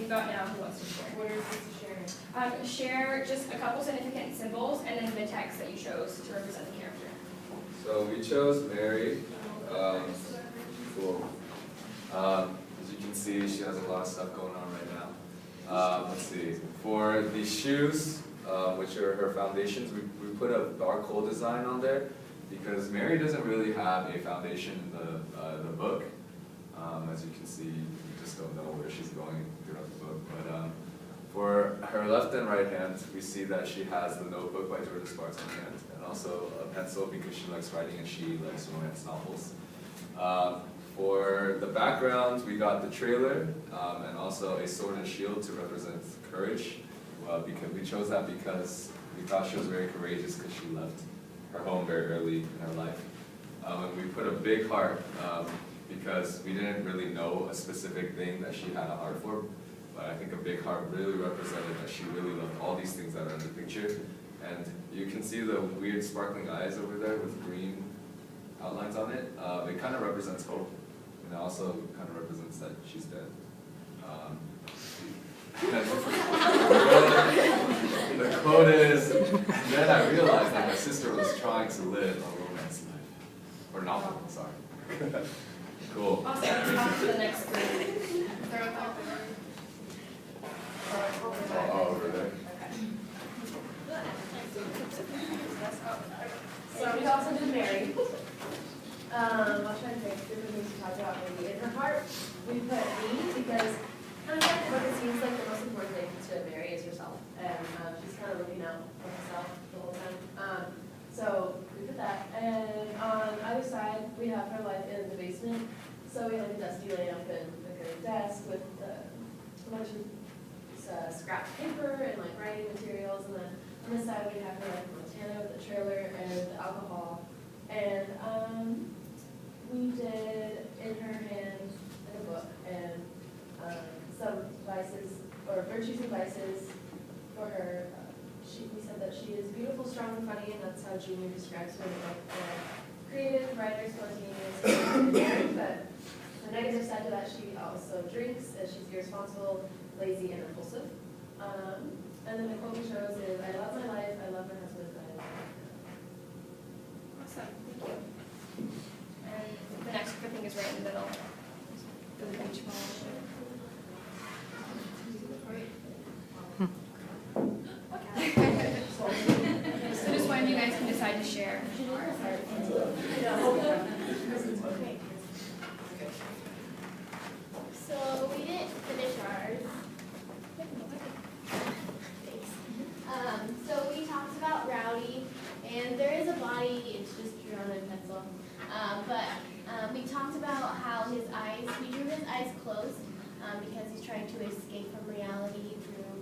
think about now who wants to share. What are you supposed to share? Share just a couple significant symbols and then the text that you chose to represent the character. So we chose Mary. Cool. As you can see, she has a lot of stuff going on right now. Let's see. For the shoes, which are her foundations, we put a barcode design on there because Mary doesn't really have a foundation in the book. As you can see, you just don't know where she's going throughout the book. But for her left and right hand, we see that she has the notebook by Georgia Sparks on hand, and also a pencil because she likes writing and she likes romance novels. For the background, we got the trailer and also a sword and shield to represent courage. Because we chose that because we thought she was very courageous because she left her home very early in her life. And we put a big heart because we didn't really know a specific thing that she had a heart for. But I think a big heart really represented that she really loved all these things that are in the picture. And you can see the weird sparkling eyes over there with green outlines on it. It kind of represents hope, and it also kind of represents that she's dead. The quote is, and then I realized that my sister was trying to live a romance life. Or novel, sorry. Cool. Awesome. On to the next group. Oh, over there. So we also did Mary. I'll try to think different things to talk about maybe. In her heart, we put me because kind of like the book, it seems like the most important thing to Mary is herself. And she's kind of looking out for herself the whole time. So we put that. And on either side, we have her life in the basement. So we have a dusty lamp and like a desk with a bunch of scrap paper and like writing materials. And then on this side, we have her life in Montana with the trailer and the alcohol. And we did in her hand like a book and some vices, or virtues and vices for her. We said that she is beautiful, strong, and funny, and that's how Junior describes her in the book. Creative, writer, spontaneous, but the negative side to that, she also drinks, and she's irresponsible, lazy, and impulsive. And then the quote we chose is, I love my life, I love my husband, I love my family. Awesome. Thank you. And the next group, I think, is right in the middle. For the beach ball. So just one of you guys can decide to share. So we didn't finish ours. Thanks. So we talked about Rowdy, and there is a body, it's just drawn in pencil. We talked about how his eyes, we drew his eyes closed because he's trying to escape from reality through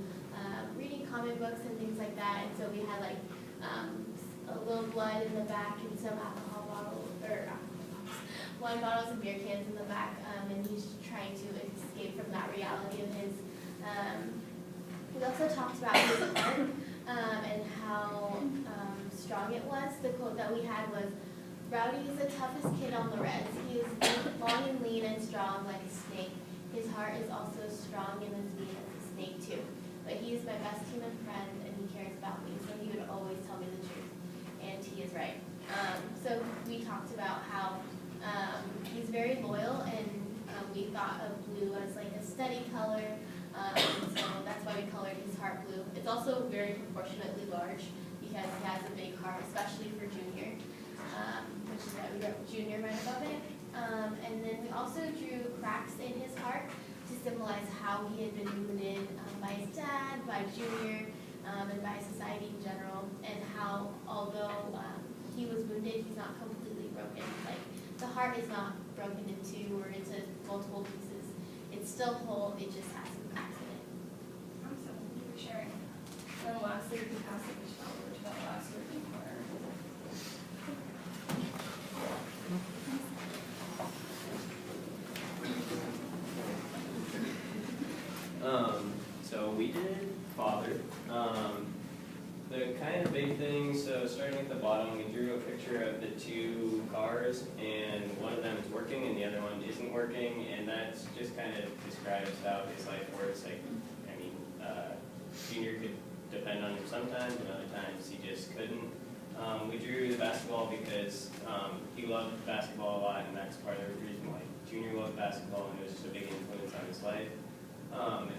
reading comic books and things like that. And so we had like a little blood in the back and some alcohol bottles, or wine bottles and beer cans in the back, and he's trying to escape from that reality of his. We also talked about his heart and how strong it was. The quote that we had was, Rowdy is the toughest kid on the res. He is long and lean and strong like a snake. His heart is also strong and as mean as a snake too. But he is my best human friend and he cares about me, so he would always tell me the truth. And he is right. So we talked about how he's very loyal, and we thought of blue as like a steady color. So that's why we colored his heart blue. It's also very proportionately large because he has a big heart, especially for Junior, which is why we wrote Junior right above it. And then we also drew cracks in his heart to symbolize how he had been wounded by his dad, by Junior, and by society in general, and how although he was wounded, he's not completely broken. Like, the heart is not broken in two or into multiple pieces. It's still whole, it just has some cracks in it. Awesome. Thank you for sharing. And lastly, we can pass the beach ball over to that last working corner. So we did father. The kind of big thing, so starting at the bottom, we drew a picture of the two cars, and one of them is working and the other one isn't working, and that just kind of describes how his life works. Like, depend on him sometimes, and other times he just couldn't. We drew the basketball because he loved basketball a lot, and that's part of the reason why Junior loved basketball, and it was just a big influence on his life.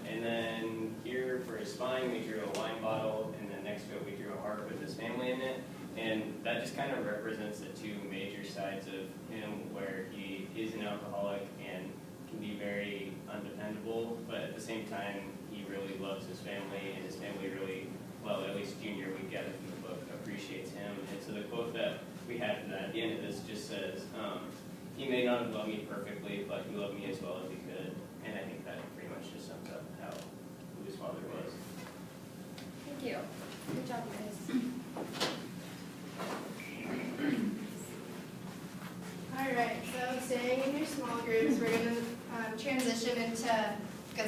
And then here for his spine, we drew a wine bottle, and then next to it, we drew a heart with his family in it. And that just kind of represents the two major sides of him, where he is an alcoholic and can be very undependable, but at the same time, he really loves his family, and his family really, well, at least Junior, we get it from the book, appreciates him. And so the quote that we had at the end of this just says, he may not have loved me perfectly, but he loved me as well as he could. And I think that pretty much just sums up who his father was. Thank you. Good job, guys. All right, so staying in your small groups, we're going to transition into